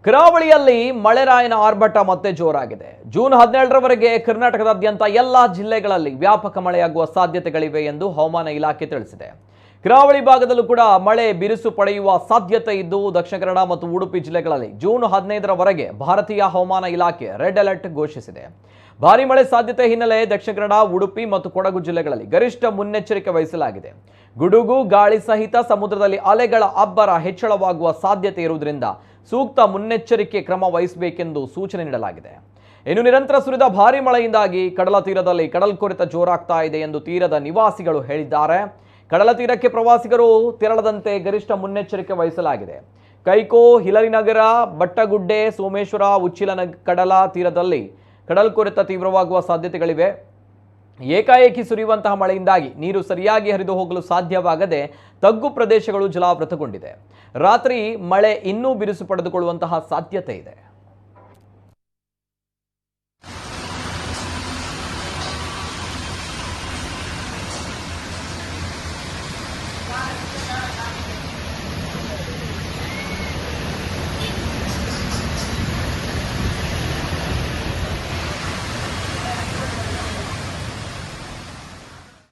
ಕರಾವಳಿಯಲ್ಲಿ ಮಳೆರಾಯನ ಆರ್ಭಟ ಮತ್ತೆ ಜೋರಾಗಿದೆ. ಜೂನ್ 17ರವರೆಗೆ ಕರ್ನಾಟಕದಾದ್ಯಂತ ಎಲ್ಲಾ ಜಿಲ್ಲೆಗಳಲ್ಲಿ ವ್ಯಾಪಕ ಮಳೆಯಾಗುವ ಸಾಧ್ಯತೆಗಳಿವೆ ಎಂದು ಹವಾಮಾನ ಇಲಾಖೆ ತಿಳಿಸಿದೆ. ಕರಾವಳಿ ಭಾಗದಲ್ಲೂ ಕೂಡ ಮಳೆ ಬಿರುಸು ಪಡೆಯುವ ಸಾಧ್ಯತೆ ಇದ್ದು ದಕ್ಷಿಣ ಕನ್ನಡ ಮತ್ತು ಉಡುಪಿ ಜಿಲ್ಲೆಗಳಲ್ಲಿ ಜೂನ್ 15ರವರೆಗೆ ಭಾರತೀಯ ಹವಾಮಾನ ಇಲಾಖೆ ರೆಡ್ ಅಲರ್ಟ್ ಘೋಷಿಸಿದೆ. ಭಾರೀ ಮಳೆ ಸಾಧ್ಯತೆ ಹಿನ್ನೆಲೆ ದಕ್ಷಿಣ ಕನ್ನಡ, ಉಡುಪಿ ಮತ್ತು ಕೊಡಗು ಜಿಲ್ಲೆಗಳಲ್ಲಿ ಗರಿಷ್ಠ ಮುನ್ನೆಚ್ಚರಿಕೆ ವಹಿಸಲಾಗಿದೆ. ಗುಡುಗು, ಗಾಳಿ ಸಹಿತ ಸಮುದ್ರದಲ್ಲಿ ಅಲೆಗಳ ಅಬ್ಬರ ಹೆಚ್ಚಳವಾಗುವ ಸಾಧ್ಯತೆ ಇರುವುದರಿಂದ ಸೂಕ್ತ ಮುನ್ನೆಚ್ಚರಿಕೆ ಕ್ರಮ ವಹಿಸಬೇಕೆಂದು ಸೂಚನೆ ನೀಡಲಾಗಿದೆ. ಇನ್ನು ನಿರಂತರ ಸುರಿದ ಭಾರೀ ಮಳೆಯಿಂದಾಗಿ ಕಡಲ ತೀರದಲ್ಲಿ ಕಡಲ್ಕೊರೆತ ಜೋರಾಗ್ತಾ ಇದೆ ಎಂದು ತೀರದ ನಿವಾಸಿಗಳು ಹೇಳಿದ್ದಾರೆ. ಕಡಲ ತೀರಕ್ಕೆ ಪ್ರವಾಸಿಗರು ತೆರಳದಂತೆ ಗರಿಷ್ಠ ಮುನ್ನೆಚ್ಚರಿಕೆ ವಹಿಸಲಾಗಿದೆ. ಕೈಕೋ, ಹಿಲರಿನಗರ, ಬಟ್ಟಗುಡ್ಡೆ, ಸೋಮೇಶ್ವರ, ಉಚ್ಚಿಲ ಕಡಲ ತೀರದಲ್ಲಿ ಕಡಲ್ಕೊರೆತ ತೀವ್ರವಾಗುವ ಸಾಧ್ಯತೆಗಳಿವೆ. ಏಕಾಏಕಿ ಸುರಿಯುವಂತಹ ಮಳೆಯಿಂದಾಗಿ ನೀರು ಸರಿಯಾಗಿ ಹರಿದು ಹೋಗಲು ಸಾಧ್ಯವಾಗದೆ ತಗ್ಗು ಪ್ರದೇಶಗಳು ಜಲಾವೃತಗೊಂಡಿದೆ. ರಾತ್ರಿ ಮಳೆ ಇನ್ನೂ ಬಿರುಸು ಪಡೆದುಕೊಳ್ಳುವಂತಹ ಸಾಧ್ಯತೆ ಇದೆ.